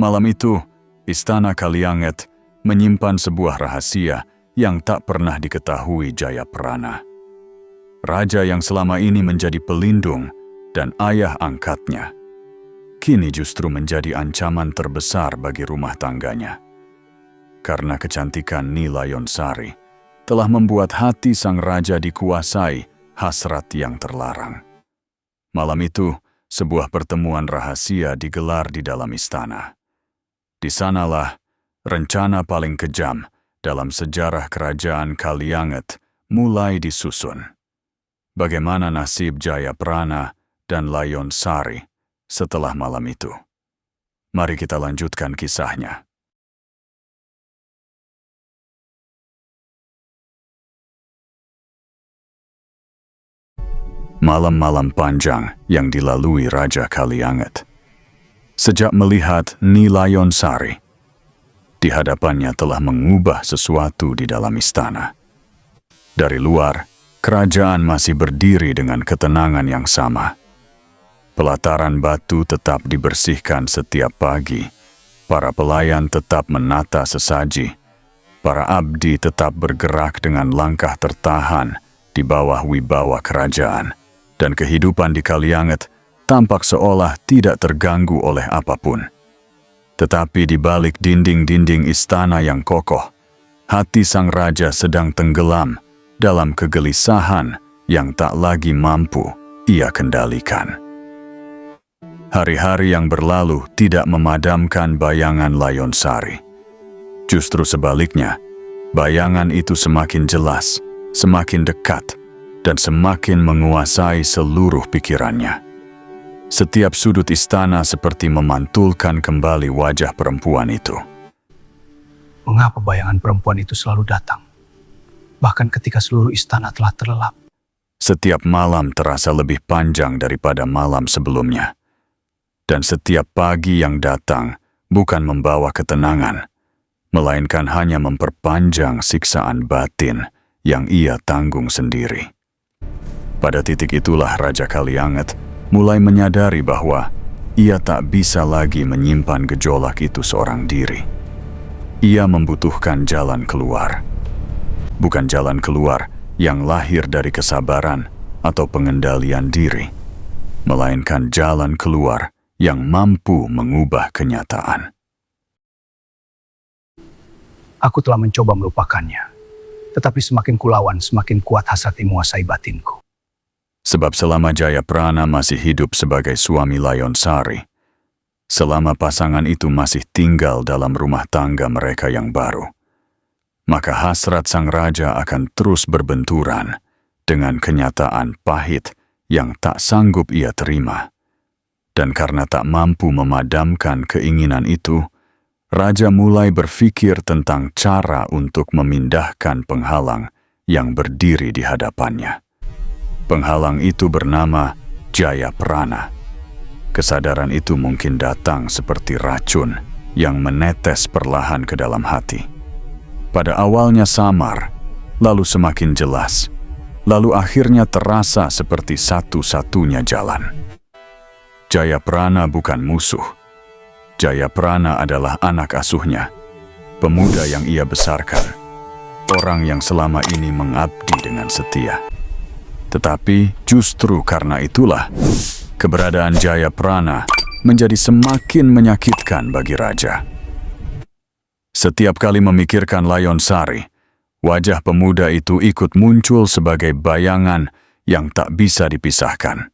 Malam itu, Istana Kalianget menyimpan sebuah rahasia yang tak pernah diketahui Jayaprana. Raja yang selama ini menjadi pelindung dan ayah angkatnya, kini justru menjadi ancaman terbesar bagi rumah tangganya. Karena kecantikan Nilayonsari telah membuat hati sang raja dikuasai hasrat yang terlarang. Malam itu, sebuah pertemuan rahasia digelar di dalam istana. Di sanalah rencana paling kejam dalam sejarah kerajaan Kalianget mulai disusun. Bagaimana nasib Jayaprana dan Layonsari setelah malam itu? Mari kita lanjutkan kisahnya. Malam-malam panjang yang dilalui Raja Kalianget. Sejak melihat Nilayonsari, di hadapannya telah mengubah sesuatu di dalam istana. Dari luar, kerajaan masih berdiri dengan ketenangan yang sama. Pelataran batu tetap dibersihkan setiap pagi. Para pelayan tetap menata sesaji. Para abdi tetap bergerak dengan langkah tertahan di bawah wibawa kerajaan. Dan kehidupan di Kalianget tampak seolah tidak terganggu oleh apapun. Tetapi di balik dinding-dinding istana yang kokoh, hati sang raja sedang tenggelam dalam kegelisahan yang tak lagi mampu ia kendalikan. Hari-hari yang berlalu tidak memadamkan bayangan Layonsari. Justru sebaliknya, bayangan itu semakin jelas, semakin dekat, dan semakin menguasai seluruh pikirannya. Setiap sudut istana seperti memantulkan kembali wajah perempuan itu. Mengapa bayangan perempuan itu selalu datang? Bahkan ketika seluruh istana telah terlelap. Setiap malam terasa lebih panjang daripada malam sebelumnya. Dan setiap pagi yang datang bukan membawa ketenangan, melainkan hanya memperpanjang siksaan batin yang ia tanggung sendiri. Pada titik itulah Raja Kalianget mulai menyadari bahwa ia tak bisa lagi menyimpan gejolak itu seorang diri. Ia membutuhkan jalan keluar. Bukan jalan keluar yang lahir dari kesabaran atau pengendalian diri, melainkan jalan keluar yang mampu mengubah kenyataan. Aku telah mencoba melupakannya, tetapi semakin kulawan, semakin kuat hasrat menguasai batinku. Sebab selama Jayaprana masih hidup sebagai suami Layonsari, selama pasangan itu masih tinggal dalam rumah tangga mereka yang baru, maka hasrat sang raja akan terus berbenturan dengan kenyataan pahit yang tak sanggup ia terima. Dan karena tak mampu memadamkan keinginan itu, raja mulai berpikir tentang cara untuk memindahkan penghalang yang berdiri di hadapannya. Penghalang itu bernama Jayaprana. Kesadaran itu mungkin datang seperti racun yang menetes perlahan ke dalam hati. Pada awalnya samar, lalu semakin jelas, lalu akhirnya terasa seperti satu-satunya jalan. Jayaprana bukan musuh. Jayaprana adalah anak asuhnya, pemuda yang ia besarkan, orang yang selama ini mengabdi dengan setia. Tetapi justru karena itulah, keberadaan Jayaprana menjadi semakin menyakitkan bagi raja. Setiap kali memikirkan Layonsari, wajah pemuda itu ikut muncul sebagai bayangan yang tak bisa dipisahkan.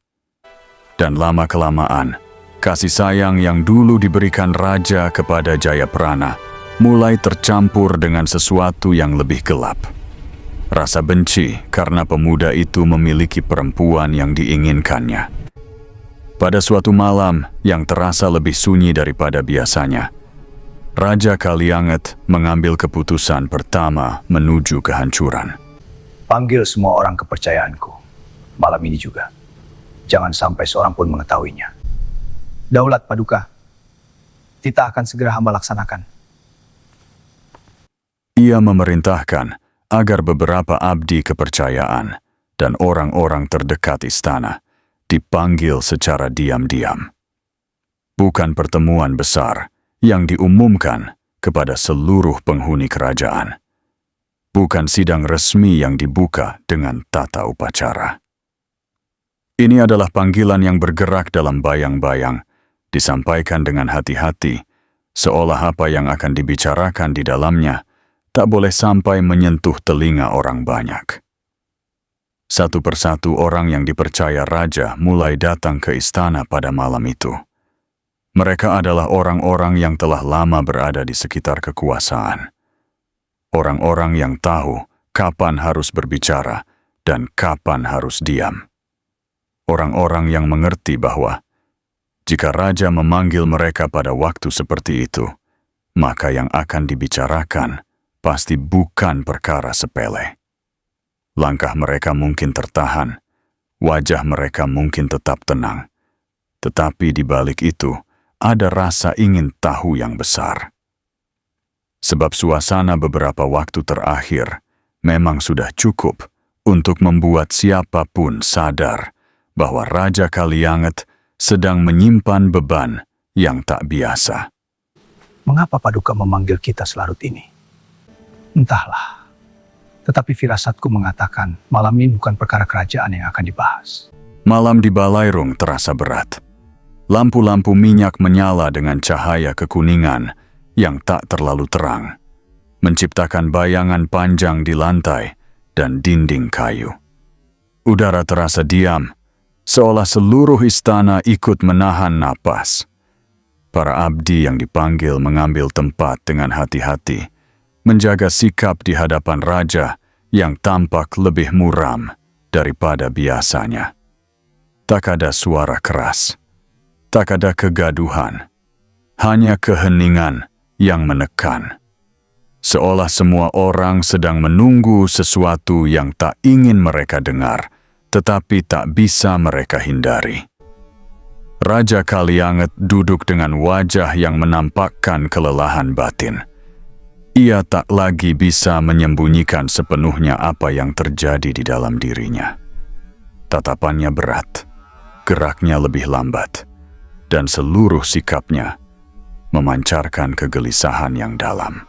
Dan lama-kelamaan, kasih sayang yang dulu diberikan raja kepada Jayaprana mulai tercampur dengan sesuatu yang lebih gelap. Rasa benci karena pemuda itu memiliki perempuan yang diinginkannya. Pada suatu malam yang terasa lebih sunyi daripada biasanya, Raja Kalianget mengambil keputusan pertama menuju kehancuran. Panggil semua orang kepercayaanku, malam ini juga. Jangan sampai seorang pun mengetahuinya. Daulat Paduka, titah akan segera hamba laksanakan. Ia memerintahkan agar beberapa abdi kepercayaan dan orang-orang terdekat istana dipanggil secara diam-diam. Bukan pertemuan besar yang diumumkan kepada seluruh penghuni kerajaan. Bukan sidang resmi yang dibuka dengan tata upacara. Ini adalah panggilan yang bergerak dalam bayang-bayang, disampaikan dengan hati-hati, seolah apa yang akan dibicarakan di dalamnya tak boleh sampai menyentuh telinga orang banyak. Satu persatu orang yang dipercaya raja mulai datang ke istana pada malam itu. Mereka adalah orang-orang yang telah lama berada di sekitar kekuasaan. Orang-orang yang tahu kapan harus berbicara dan kapan harus diam. Orang-orang yang mengerti bahwa jika raja memanggil mereka pada waktu seperti itu, maka yang akan dibicarakan pasti bukan perkara sepele. Langkah mereka mungkin tertahan, wajah mereka mungkin tetap tenang, tetapi di balik itu ada rasa ingin tahu yang besar. Sebab suasana beberapa waktu terakhir memang sudah cukup untuk membuat siapapun sadar bahwa Raja Kalianget sedang menyimpan beban yang tak biasa. Mengapa Paduka memanggil kita selarut ini? Entahlah. Tetapi firasatku mengatakan malam ini bukan perkara kerajaan yang akan dibahas. Malam di Balairung terasa berat. Lampu-lampu minyak menyala dengan cahaya kekuningan yang tak terlalu terang, menciptakan bayangan panjang di lantai dan dinding kayu. Udara terasa diam, seolah seluruh istana ikut menahan napas. Para abdi yang dipanggil mengambil tempat dengan hati-hati, menjaga sikap di hadapan raja yang tampak lebih muram daripada biasanya. Tak ada suara keras, tak ada kegaduhan, hanya keheningan yang menekan. Seolah semua orang sedang menunggu sesuatu yang tak ingin mereka dengar, tetapi tak bisa mereka hindari. Raja Kalianget duduk dengan wajah yang menampakkan kelelahan batin. Ia tak lagi bisa menyembunyikan sepenuhnya apa yang terjadi di dalam dirinya. Tatapannya berat, geraknya lebih lambat, dan seluruh sikapnya memancarkan kegelisahan yang dalam.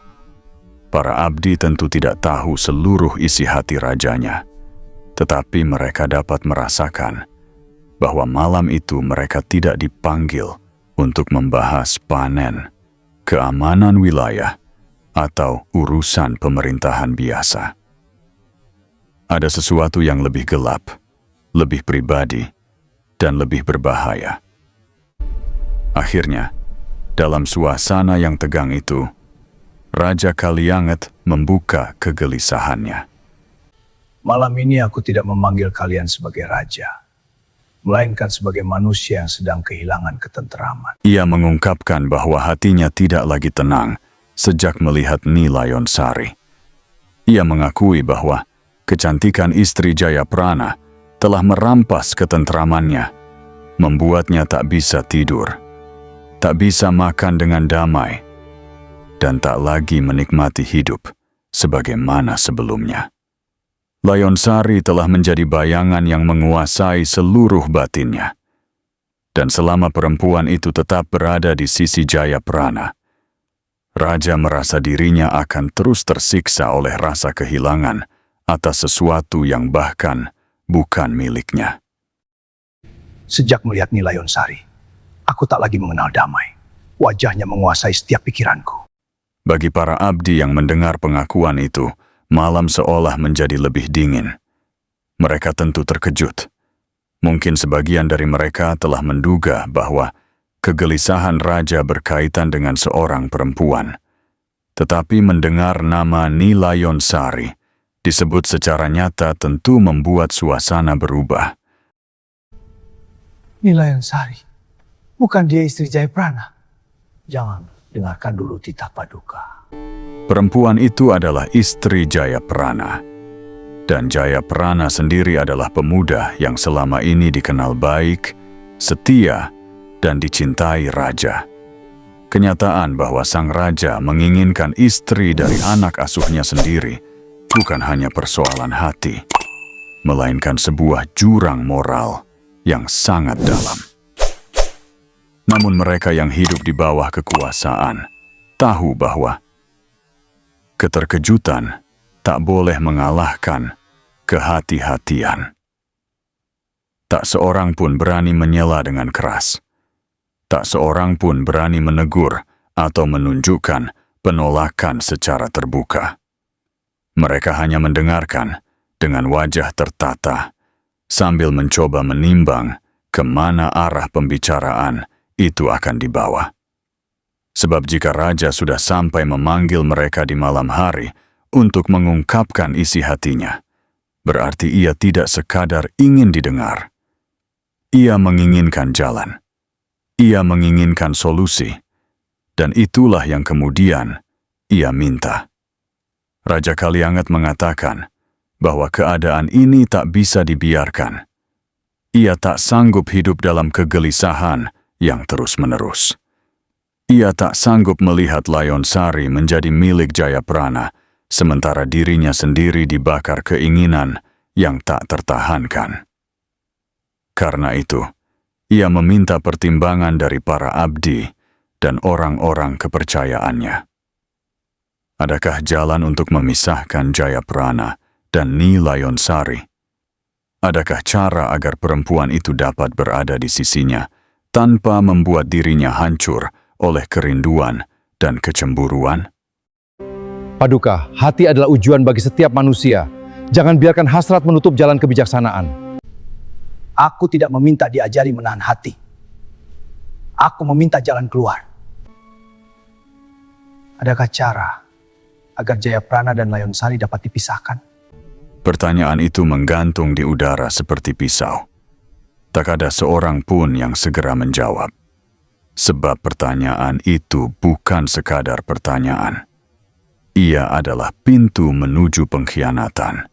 Para abdi tentu tidak tahu seluruh isi hati rajanya, tetapi mereka dapat merasakan bahwa malam itu mereka tidak dipanggil untuk membahas panen, keamanan wilayah, atau urusan pemerintahan biasa. Ada sesuatu yang lebih gelap, lebih pribadi, dan lebih berbahaya. Akhirnya, dalam suasana yang tegang itu, Raja Kalianget membuka kegelisahannya. Malam ini aku tidak memanggil kalian sebagai raja, melainkan sebagai manusia yang sedang kehilangan ketenteraman. Ia mengungkapkan bahwa hatinya tidak lagi tenang sejak melihat Ni Layonsari. Ia mengakui bahwa kecantikan istri Jayaprana telah merampas ketenteramannya, membuatnya tak bisa tidur, tak bisa makan dengan damai, dan tak lagi menikmati hidup sebagaimana sebelumnya. Layonsari telah menjadi bayangan yang menguasai seluruh batinnya. Dan selama perempuan itu tetap berada di sisi Jayaprana, Raja merasa dirinya akan terus tersiksa oleh rasa kehilangan atas sesuatu yang bahkan bukan miliknya. Sejak melihat Ni Layonsari, aku tak lagi mengenal damai. Wajahnya menguasai setiap pikiranku. Bagi para abdi yang mendengar pengakuan itu, malam seolah menjadi lebih dingin. Mereka tentu terkejut. Mungkin sebagian dari mereka telah menduga bahwa kegelisahan raja berkaitan dengan seorang perempuan. Tetapi mendengar nama Ni Layonsari disebut secara nyata tentu membuat suasana berubah. Ni Layonsari, bukan dia istri Jayaprana? Jangan dengarkan dulu titah Paduka. Perempuan itu adalah istri Jayaprana. Dan Jayaprana sendiri adalah pemuda yang selama ini dikenal baik, setia, dan dicintai raja. Kenyataan bahwa sang raja menginginkan istri dari anak asuhnya sendiri bukan hanya persoalan hati, melainkan sebuah jurang moral yang sangat dalam. Namun mereka yang hidup di bawah kekuasaan tahu bahwa keterkejutan tak boleh mengalahkan kehati-hatian. Tak seorang pun berani menyela dengan keras. Tak seorang pun berani menegur atau menunjukkan penolakan secara terbuka. Mereka hanya mendengarkan dengan wajah tertata sambil mencoba menimbang kemana arah pembicaraan itu akan dibawa. Sebab jika raja sudah sampai memanggil mereka di malam hari untuk mengungkapkan isi hatinya, berarti ia tidak sekadar ingin didengar. Ia menginginkan jalan. Ia menginginkan solusi. Dan itulah yang kemudian ia minta. Raja Kalianget mengatakan bahwa keadaan ini tak bisa dibiarkan. Ia tak sanggup hidup dalam kegelisahan yang terus-menerus. Ia tak sanggup melihat Layonsari menjadi milik Jayaprana, sementara dirinya sendiri dibakar keinginan yang tak tertahankan. Karena itu, ia meminta pertimbangan dari para abdi dan orang-orang kepercayaannya. Adakah jalan untuk memisahkan Jayaprana dan Ni Layonsari? Adakah cara agar perempuan itu dapat berada di sisinya tanpa membuat dirinya hancur oleh kerinduan dan kecemburuan? Paduka, hati adalah ujuan bagi setiap manusia. Jangan biarkan hasrat menutup jalan kebijaksanaan. Aku tidak meminta diajari menahan hati. Aku meminta jalan keluar. Adakah cara agar Jayaprana dan Layonsari dapat dipisahkan? Pertanyaan itu menggantung di udara seperti pisau. Tak ada seorang pun yang segera menjawab. Sebab pertanyaan itu bukan sekadar pertanyaan. Ia adalah pintu menuju pengkhianatan.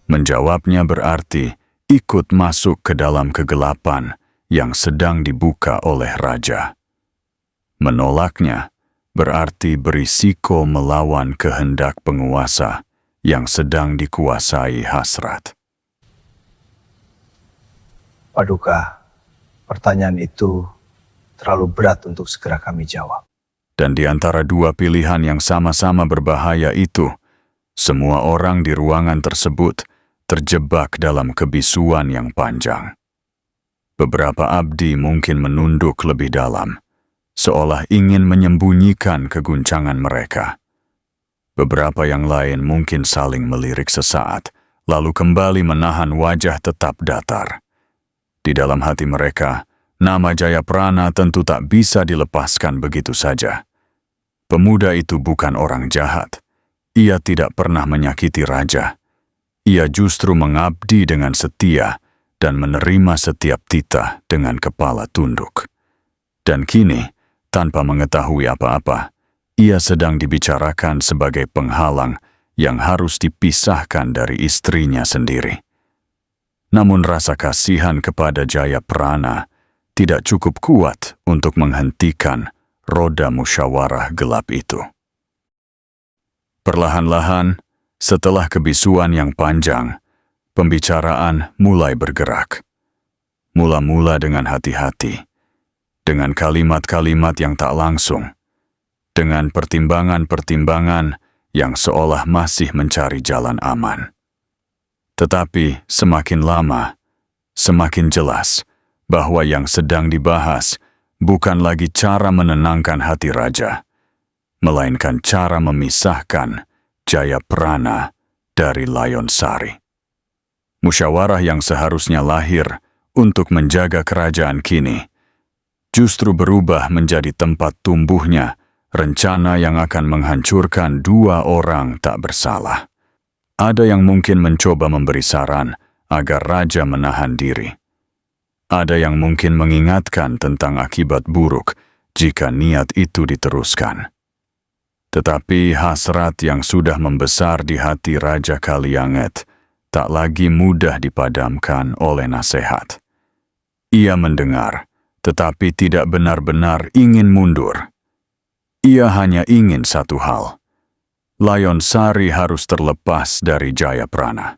Menjawabnya berarti ikut masuk ke dalam kegelapan yang sedang dibuka oleh raja. Menolaknya berarti berisiko melawan kehendak penguasa yang sedang dikuasai hasrat. Paduka, pertanyaan itu terlalu berat untuk segera kami jawab. Dan di antara dua pilihan yang sama-sama berbahaya itu, semua orang di ruangan tersebut terjebak dalam kebisuan yang panjang. Beberapa abdi mungkin menunduk lebih dalam, seolah ingin menyembunyikan keguncangan mereka. Beberapa yang lain mungkin saling melirik sesaat, lalu kembali menahan wajah tetap datar. Di dalam hati mereka, nama Jayaprana tentu tak bisa dilepaskan begitu saja. Pemuda itu bukan orang jahat. Ia tidak pernah menyakiti raja. Ia justru mengabdi dengan setia dan menerima setiap titah dengan kepala tunduk. Dan kini, tanpa mengetahui apa-apa, ia sedang dibicarakan sebagai penghalang yang harus dipisahkan dari istrinya sendiri. Namun rasa kasihan kepada Jayaprana tidak cukup kuat untuk menghentikan roda musyawarah gelap itu. Perlahan-lahan, setelah kebisuan yang panjang, pembicaraan mulai bergerak. Mula-mula dengan hati-hati, dengan kalimat-kalimat yang tak langsung, dengan pertimbangan-pertimbangan yang seolah masih mencari jalan aman. Tetapi semakin lama, semakin jelas bahwa yang sedang dibahas bukan lagi cara menenangkan hati raja, melainkan cara memisahkan Jayaprana dari Layonsari. Musyawarah yang seharusnya lahir untuk menjaga kerajaan kini justru berubah menjadi tempat tumbuhnya rencana yang akan menghancurkan dua orang tak bersalah. Ada yang mungkin mencoba memberi saran agar raja menahan diri. Ada yang mungkin mengingatkan tentang akibat buruk jika niat itu diteruskan. Tetapi hasrat yang sudah membesar di hati Raja Kalianget tak lagi mudah dipadamkan oleh nasihat. Ia mendengar, tetapi tidak benar-benar ingin mundur. Ia hanya ingin satu hal. Layonsari harus terlepas dari Jayaprana.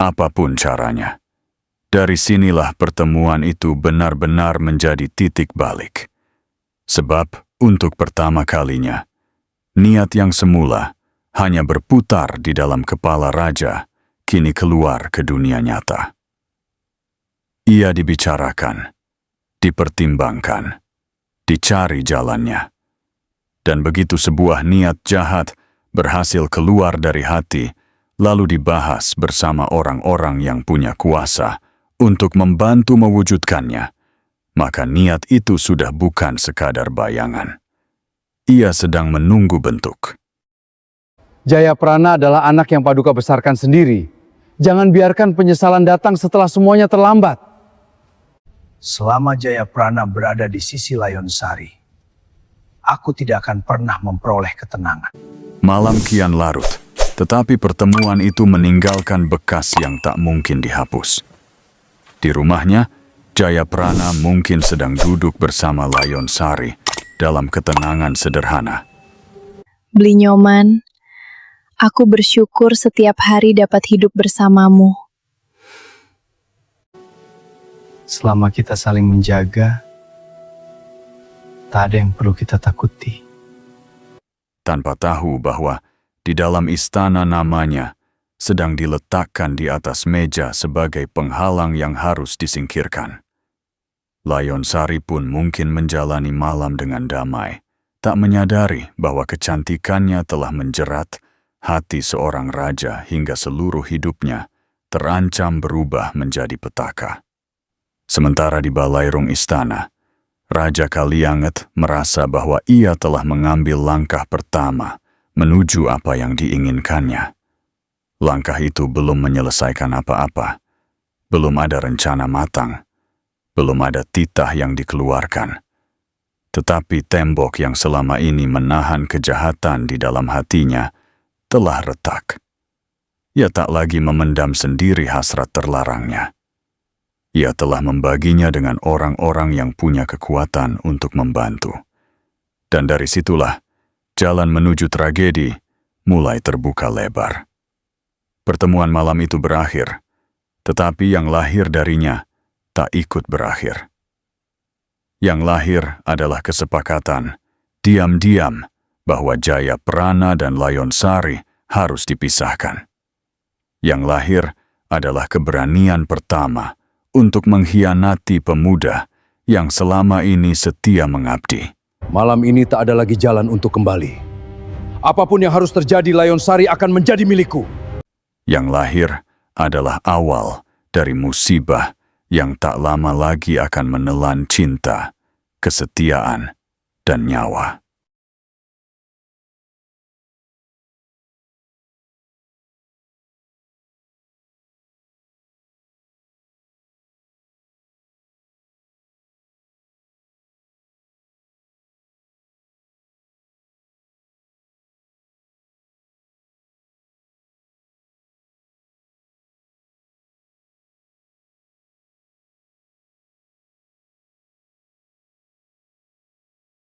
Apapun caranya, Dari sinilah pertemuan itu benar-benar menjadi titik balik. Sebab untuk pertama kalinya, niat yang semula hanya berputar di dalam kepala raja, kini keluar ke dunia nyata. Ia dibicarakan, dipertimbangkan, dicari jalannya. Dan begitu sebuah niat jahat berhasil keluar dari hati, lalu dibahas bersama orang-orang yang punya kuasa untuk membantu mewujudkannya, maka niat itu sudah bukan sekadar bayangan. Ia sedang menunggu bentuk. Jayaprana adalah anak yang Paduka besarkan sendiri. Jangan biarkan penyesalan datang setelah semuanya terlambat. Selama Jayaprana berada di sisi Layonsari, aku tidak akan pernah memperoleh ketenangan. Malam kian larut, tetapi pertemuan itu meninggalkan bekas yang tak mungkin dihapus. Di rumahnya, Jayaprana mungkin sedang duduk bersama Layonsari dalam ketenangan sederhana. Blinyoman, aku bersyukur setiap hari dapat hidup bersamamu. Selama kita saling menjaga, tak ada yang perlu kita takuti. Tanpa tahu bahwa di dalam istana namanya sedang diletakkan di atas meja sebagai penghalang yang harus disingkirkan. Layonsari pun mungkin menjalani malam dengan damai, tak menyadari bahwa kecantikannya telah menjerat hati seorang raja hingga seluruh hidupnya terancam berubah menjadi petaka. Sementara di balairung istana, Raja Kalianget merasa bahwa ia telah mengambil langkah pertama menuju apa yang diinginkannya. Langkah itu belum menyelesaikan apa-apa, belum ada rencana matang, belum ada titah yang dikeluarkan. Tetapi tembok yang selama ini menahan kejahatan di dalam hatinya telah retak. Ia tak lagi memendam sendiri hasrat terlarangnya. Ia telah membaginya dengan orang-orang yang punya kekuatan untuk membantu. Dan dari situlah, jalan menuju tragedi mulai terbuka lebar. Pertemuan malam itu berakhir, tetapi yang lahir darinya tak ikut berakhir. Yang lahir adalah kesepakatan, diam-diam, bahwa Jayaprana dan Layonsari harus dipisahkan. Yang lahir adalah keberanian pertama untuk mengkhianati pemuda yang selama ini setia mengabdi. Malam ini tak ada lagi jalan untuk kembali. Apapun yang harus terjadi, Layonsari akan menjadi milikku. Yang lahir adalah awal dari musibah yang tak lama lagi akan menelan cinta, kesetiaan, dan nyawa.